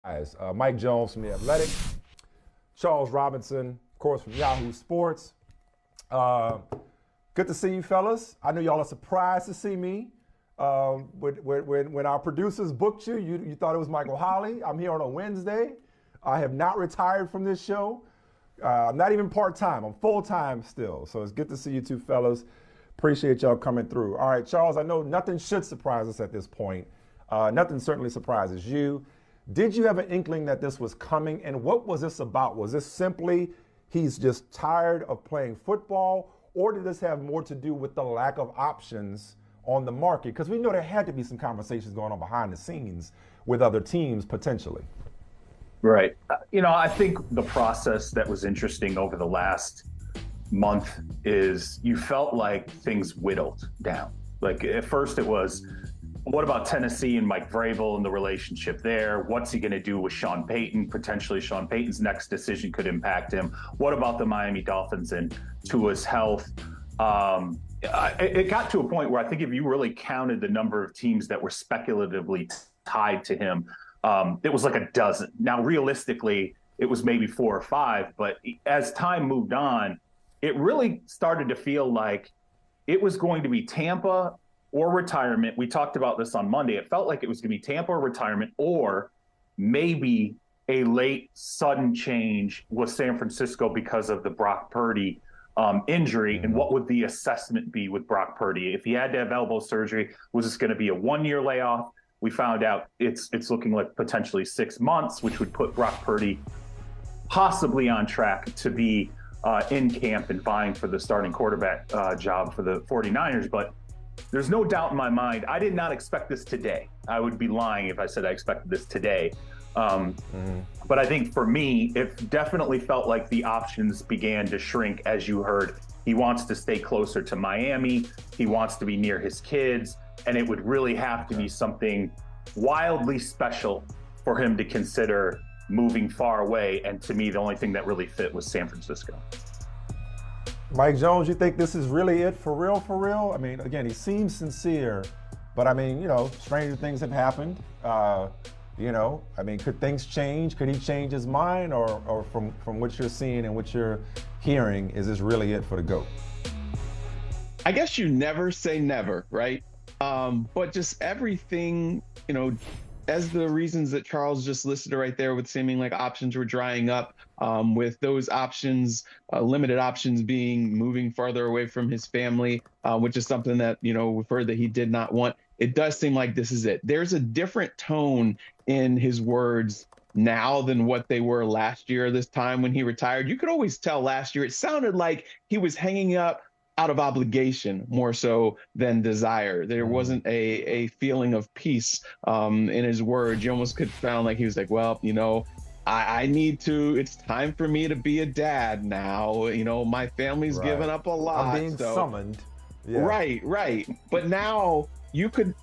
Guys, Mike Jones from The Athletic, Charles Robinson, of course, from Yahoo Sports. Good to see you, fellas. I know y'all are surprised to see me. When our producers booked you, you thought it was Michael Holley. I'm here on a Wednesday. I have not retired from this show. I'm not even part-time. I'm full-time still. So it's good to see you two fellas. Appreciate y'all coming through. All right, Charles, I know nothing should surprise us at this point. Nothing certainly surprises you. Did you have an inkling that this was coming? And what was this about? Was this simply he's just tired of playing football? Or did this have more to do with the lack of options on the market? Because we know there had to be some conversations going on behind the scenes with other teams potentially. Right. I think the process that was interesting over the last month is you felt like things whittled down. Like at first it was, what about Tennessee and Mike Vrabel and the relationship there? What's he going to do with Sean Payton? Potentially Sean Payton's next decision could impact him. What about the Miami Dolphins and Tua's health? It got to a point where I think if you really counted the number of teams that were speculatively tied to him, it was like a dozen. Now, realistically, it was maybe 4 or 5. But as time moved on, it really started to feel like it was going to be Tampa or retirement. We talked about this on Monday. It felt like it was going to be Tampa or retirement, or maybe a late sudden change with San Francisco because of the Brock Purdy injury. And what would the assessment be with Brock Purdy? If he had to have elbow surgery, was this going to be a 1-year layoff? We found out it's looking like potentially 6 months, which would put Brock Purdy possibly on track to be in camp and vying for the starting quarterback job for the 49ers. But there's no doubt in my mind, I did not expect this today. I would be lying if I said I expected this today. But I think for me, it definitely felt like the options began to shrink. As you heard, he wants to stay closer to Miami. He wants to be near his kids. And it would really have to be something wildly special for him to consider moving far away. And to me, the only thing that really fit was San Francisco. Mike Jones, you think this is really it for real, for real? I mean, again, he seems sincere, but I mean, stranger things have happened. Could things change? Could he change his mind? Or from what you're seeing and what you're hearing, is this really it for the GOAT? I guess you never say never, right? But just everything, as the reasons that Charles just listed right there, with seeming like options were drying up, with those options, limited options being moving farther away from his family, which is something that, we've heard that he did not want. It does seem like this is it. There's a different tone in his words now than what they were last year, this time when he retired. You could always tell last year, it sounded like he was hanging up out of obligation more so than desire. There wasn't a feeling of peace in his words. You almost could sound like he was like, well, I need to, it's time for me to be a dad now. My family's given up a lot. I'm being summoned. Yeah. Right. But now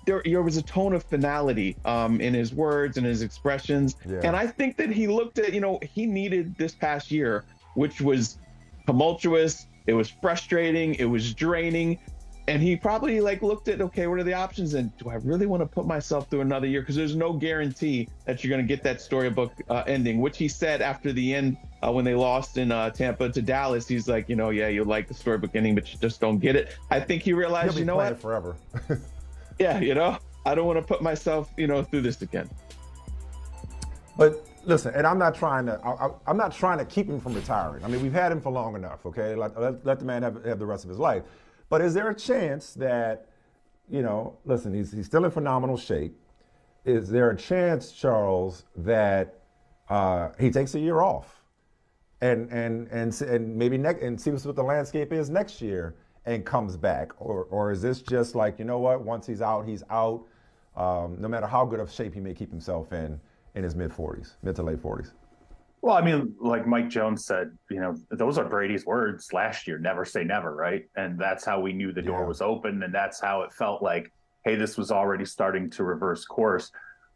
there was a tone of finality in his words and his expressions. Yeah. And I think that he looked at, he needed this past year, which was tumultuous. It was frustrating. It was draining. And he probably looked at, okay, what are the options? And do I really want to put myself through another year? Because there's no guarantee that you're going to get that storybook ending, which he said after the end when they lost in Tampa to Dallas. He's like, you like the storybook ending, but you just don't get it. I think he realized, you know what? Forever. Yeah, I don't want to put myself, through this again. But listen, and I'm not trying to keep him from retiring. I mean, we've had him for long enough, okay? Let the man have the rest of his life. But is there a chance that, listen, he's still in phenomenal shape. Is there a chance, Charles, that he takes a year off and maybe and sees what the landscape is next year and comes back? Or is this just like, once he's out, no matter how good of shape he may keep himself in his mid to late 40s? Well, I mean, like Mike Jones said, those are Brady's words last year, never say never, right? And that's how we knew the door was open, and that's how it felt like, hey, this was already starting to reverse course.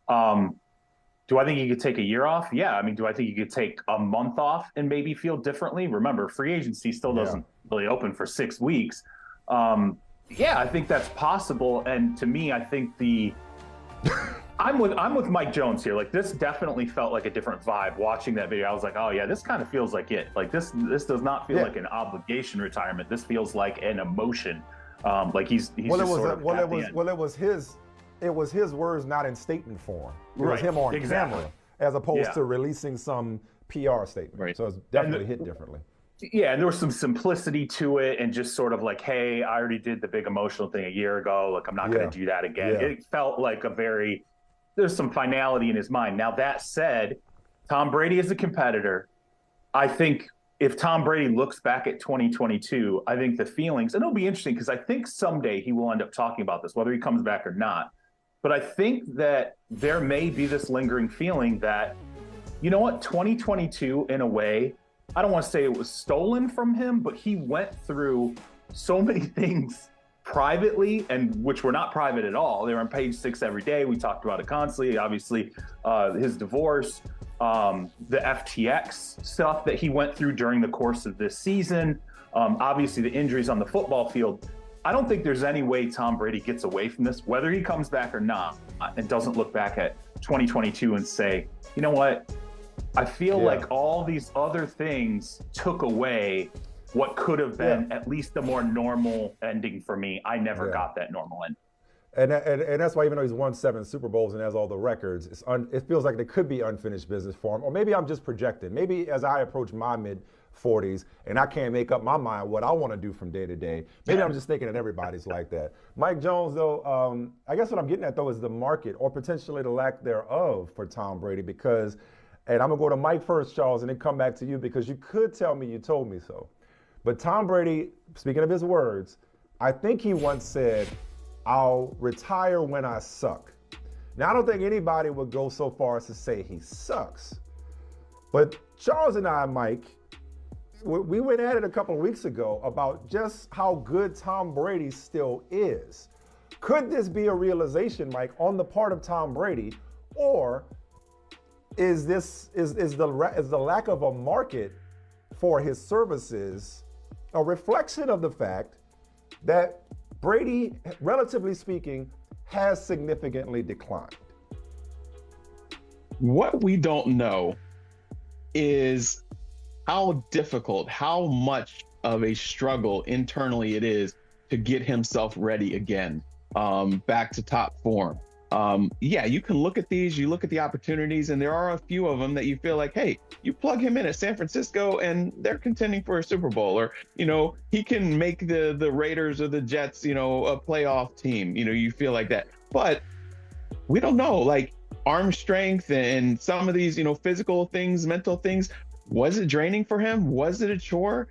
Do I think he could take a year off? Yeah. I mean, do I think he could take a month off and maybe feel differently? Remember, free agency still doesn't really open for 6 weeks. Yeah, I think that's possible. And to me, I think I'm with Mike Jones here. Like, this definitely felt like a different vibe watching that video. I was like, oh yeah, this kind of feels like it. Like, this does not feel like an obligation retirement. This feels like an emotion. Like he's well, just it was his words, not in statement form. It was him on camera, as opposed to releasing some PR statement. Right. So it's definitely hit differently. Yeah, and there was some simplicity to it, and just sort of like, hey, I already did the big emotional thing a year ago. Like, I'm not going to do that again. Yeah. It felt like there's some finality in his mind. Now, that said, Tom Brady is a competitor. I think if Tom Brady looks back at 2022, I think the feelings, and it'll be interesting because I think someday he will end up talking about this, whether he comes back or not. But I think that there may be this lingering feeling that, you know what, 2022, in a way, I don't want to say it was stolen from him, but he went through so many things privately, and which were not private at all. They were on Page Six every day. We talked about it constantly. Obviously, his divorce, the FTX stuff that he went through during the course of this season, obviously the injuries on the football field. I don't think there's any way Tom Brady gets away from this, whether he comes back or not, and doesn't look back at 2022 and say, you know what? I feel like all these other things took away what could have been at least a more normal ending for me. I never got that normal end. And that's why, even though he's won 7 Super Bowls and has all the records, it feels like there could be unfinished business for him. Or maybe I'm just projecting. Maybe as I approach my mid-40s and I can't make up my mind what I want to do from day to day, maybe I'm just thinking that everybody's like that. Mike Jones, though, I guess what I'm getting at, though, is the market, or potentially the lack thereof, for Tom Brady. Because, and I'm going to go to Mike first, Charles, and then come back to you, because you could tell me you told me so. But Tom Brady, speaking of his words, I think he once said, I'll retire when I suck. Now, I don't think anybody would go so far as to say he sucks. But Charles and I, Mike, we went at it a couple of weeks ago about just how good Tom Brady still is. Could this be a realization, Mike, on the part of Tom Brady, or is the lack of a market for his services a reflection of the fact that Brady, relatively speaking, has significantly declined? What we don't know is how difficult, how much of a struggle internally it is to get himself ready again, back to top form. You can look at these, you look at the opportunities, and there are a few of them that you feel like, hey, you plug him in at San Francisco and they're contending for a Super Bowl, or, he can make the Raiders or the Jets, a playoff team, you feel like that. But we don't know, like arm strength and some of these, physical things, mental things. Was it draining for him? Was it a chore?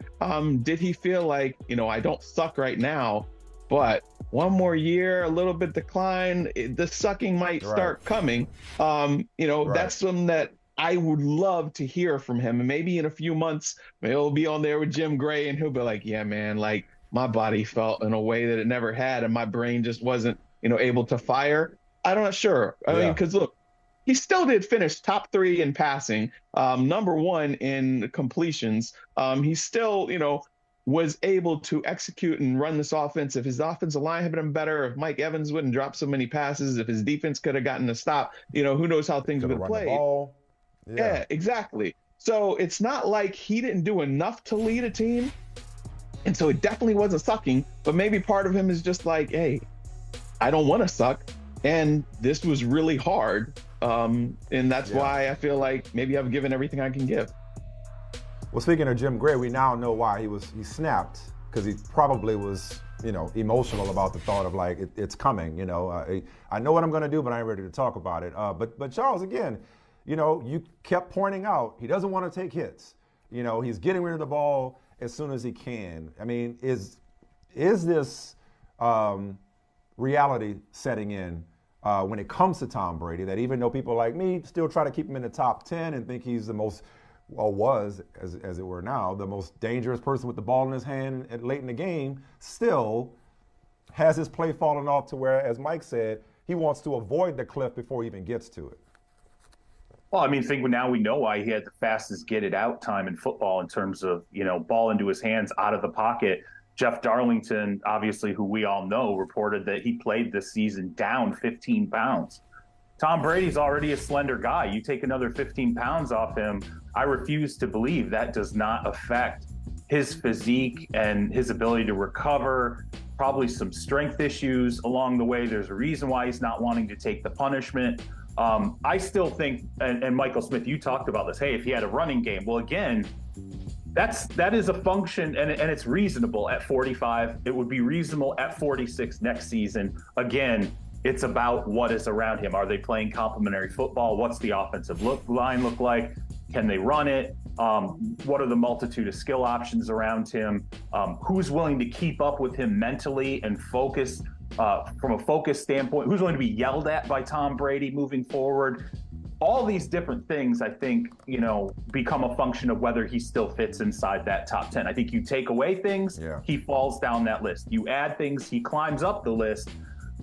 Did he feel like, I don't suck right now, but one more year, a little bit decline, the sucking might start coming. That's something that I would love to hear from him. And maybe in a few months, he'll be on there with Jim Gray and he'll be like, yeah, man, like my body felt in a way that it never had. And my brain just wasn't, able to fire. I'm not sure. I mean, because look, he still did finish top 3 in passing, number 1 in completions. He still, was able to execute and run this offense. If his offensive line had been better, if Mike Evans wouldn't drop so many passes, if his defense could have gotten a stop, who knows how things would have played. Yeah, exactly. So it's not like he didn't do enough to lead a team. And so it definitely wasn't sucking, but maybe part of him is just like, hey, I don't want to suck. And this was really hard. And that's why I feel like maybe I've given everything I can give. Well, speaking of Jim Gray, we now know why he snapped, because he probably was, emotional about the thought of like, it's coming, I know what I'm going to do, but I ain't ready to talk about it. But Charles, again, you kept pointing out, he doesn't want to take hits. He's getting rid of the ball as soon as he can. I mean, is this reality setting in when it comes to Tom Brady, that even though people like me still try to keep him in the top 10 and think he's the most, was, as it were now, the most dangerous person with the ball in his hand late in the game, still has his play fallen off to where, as Mike said, he wants to avoid the cliff before he even gets to it? Well, I mean, now we know why he had the fastest get it out time in football in terms of, ball into his hands out of the pocket. Jeff Darlington, obviously, who we all know, reported that he played this season down 15 pounds. Tom Brady's already a slender guy. You take another 15 pounds off him, I refuse to believe that does not affect his physique and his ability to recover, probably some strength issues along the way. There's a reason why he's not wanting to take the punishment. I still think, and Michael Smith, you talked about this, hey, if he had a running game, well, again, that is a function, and it's reasonable at 45. It would be reasonable at 46 next season. Again, it's about what is around him. Are they playing complementary football? What's the offensive line look like? Can they run it? What are the multitude of skill options around him? Who's willing to keep up with him mentally and focus from a focus standpoint? Who's willing to be yelled at by Tom Brady moving forward? All these different things, I think, become a function of whether he still fits inside that top 10. I think you take away things, he falls down that list. You add things, he climbs up the list.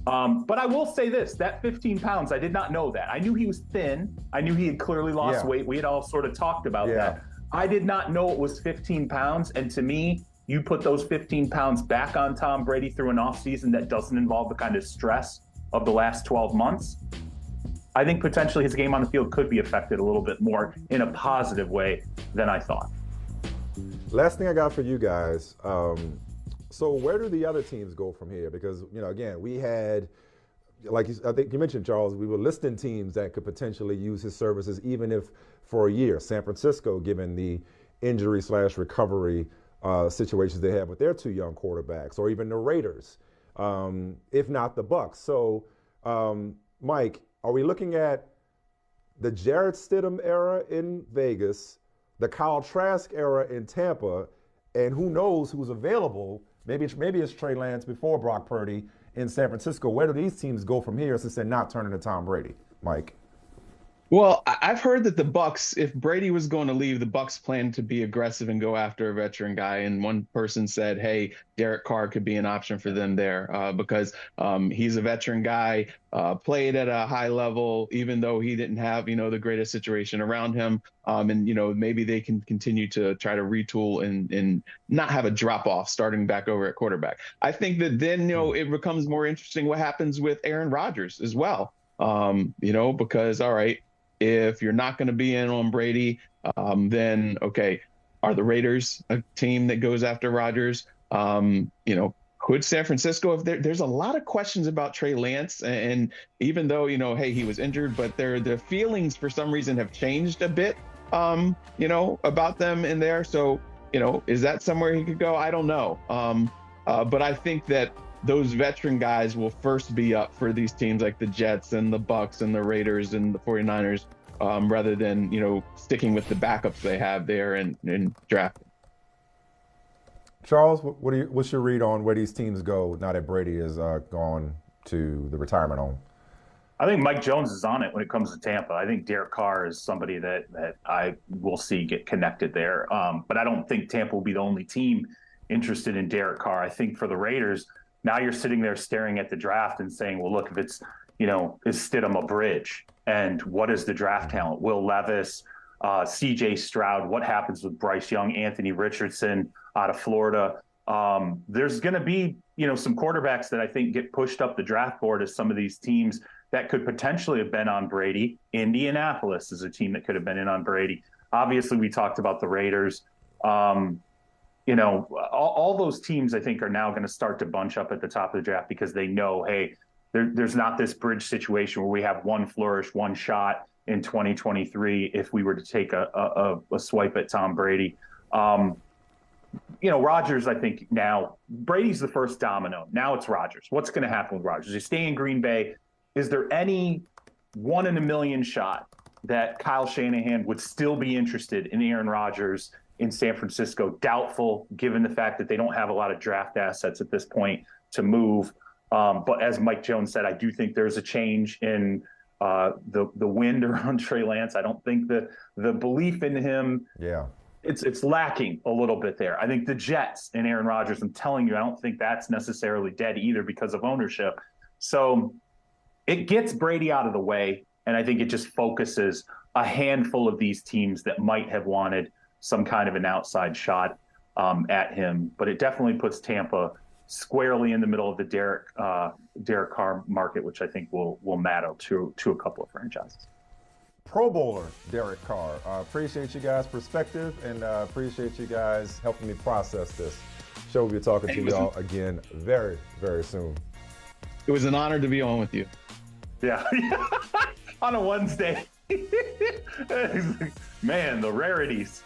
But I will say this, that 15 pounds, I did not know that. I knew he was thin. I knew he had clearly lost weight. We had all sort of talked about that. I did not know it was 15 pounds. And to me, you put those 15 pounds back on Tom Brady through an offseason that doesn't involve the kind of stress of the last 12 months. I think potentially his game on the field could be affected a little bit more in a positive way than I thought. Last thing I got for you guys. So where do the other teams go from here? Because, again, we had, I think you mentioned, Charles, we were listing teams that could potentially use his services even if for a year. San Francisco, given the injury/recovery situations they have with their two young quarterbacks, or even the Raiders, if not the Bucs. So, Mike, are we looking at the Jarrett Stidham era in Vegas, the Kyle Trask era in Tampa, and who knows who's available? Maybe it's Trey Lance before Brock Purdy in San Francisco. Where do these teams go from here since they're not turning to Tom Brady, Mike? Well, I've heard that the Bucs, if Brady was going to leave, the Bucs plan to be aggressive and go after a veteran guy. And one person said, hey, Derek Carr could be an option for them there because he's a veteran guy, played at a high level, even though he didn't have, the greatest situation around him. And maybe they can continue to try to retool and not have a drop off starting back over at quarterback. I think that then, it becomes more interesting what happens with Aaron Rodgers as well. Because, all right, if you're not going to be in on Brady, then, okay, are the Raiders a team that goes after Rodgers? Could San Francisco, if there's a lot of questions about Trey Lance, and even though, hey, he was injured, but their feelings for some reason have changed a bit, about them in there. So, is that somewhere he could go? I don't know. But I think that those veteran guys will first be up for these teams like the Jets and the Bucs and the Raiders and the 49ers, rather than, sticking with the backups they have there and drafting. Charles, what's your read on where these teams go now that Brady is gone to the retirement home? I think Mike Jones is on it when it comes to Tampa. I think Derek Carr is somebody that I will see get connected there. But I don't think Tampa will be the only team interested in Derek Carr. I think for the Raiders, now you're sitting there staring at the draft and saying, well, look, if it's, is Stidham a bridge? And what is the draft talent? Will Levis, C.J. Stroud, what happens with Bryce Young, Anthony Richardson out of Florida? There's going to be, some quarterbacks that I think get pushed up the draft board as some of these teams that could potentially have been on Brady. Indianapolis is a team that could have been in on Brady. Obviously, we talked about the Raiders. All those teams, I think, are now going to start to bunch up at the top of the draft because they know, hey, there's not this bridge situation where we have one flourish, one shot in 2023 if we were to take a swipe at Tom Brady. Rodgers, I think now, Brady's the first domino. Now it's Rodgers. What's going to happen with Rodgers? Does he stay in Green Bay? Is there any 1 in a million shot that Kyle Shanahan would still be interested in Aaron Rodgers in San Francisco? Doubtful, given the fact that they don't have a lot of draft assets at this point to move. But as Mike Jones said, I do think there's a change in the wind around Trey Lance. I don't think the belief in him, it's lacking a little bit there. I think the Jets and Aaron Rodgers, I'm telling you, I don't think that's necessarily dead either because of ownership. So it gets Brady out of the way, and I think it just focuses a handful of these teams that might have wanted some kind of an outside shot at him. But it definitely puts Tampa squarely in the middle of the Derek Carr market, which I think will matter to a couple of franchises. Pro Bowler Derek Carr. Appreciate you guys' perspective, and appreciate you guys helping me process this. Sure, we'll be talking to y'all again very, very soon. It was an honor to be on with you. Yeah, on a Wednesday. Man, the rarities.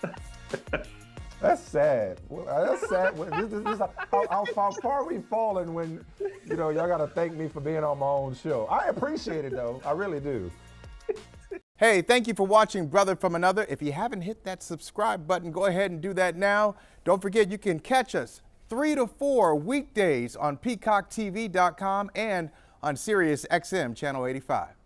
That's sad. That's sad. This is how far we've fallen when, y'all got to thank me for being on my own show. I appreciate it, though. I really do. Hey, thank you for watching Brother from Another. If you haven't hit that subscribe button, go ahead and do that now. Don't forget, you can catch us 3 to 4 weekdays on PeacockTV.com and on Sirius XM Channel 85.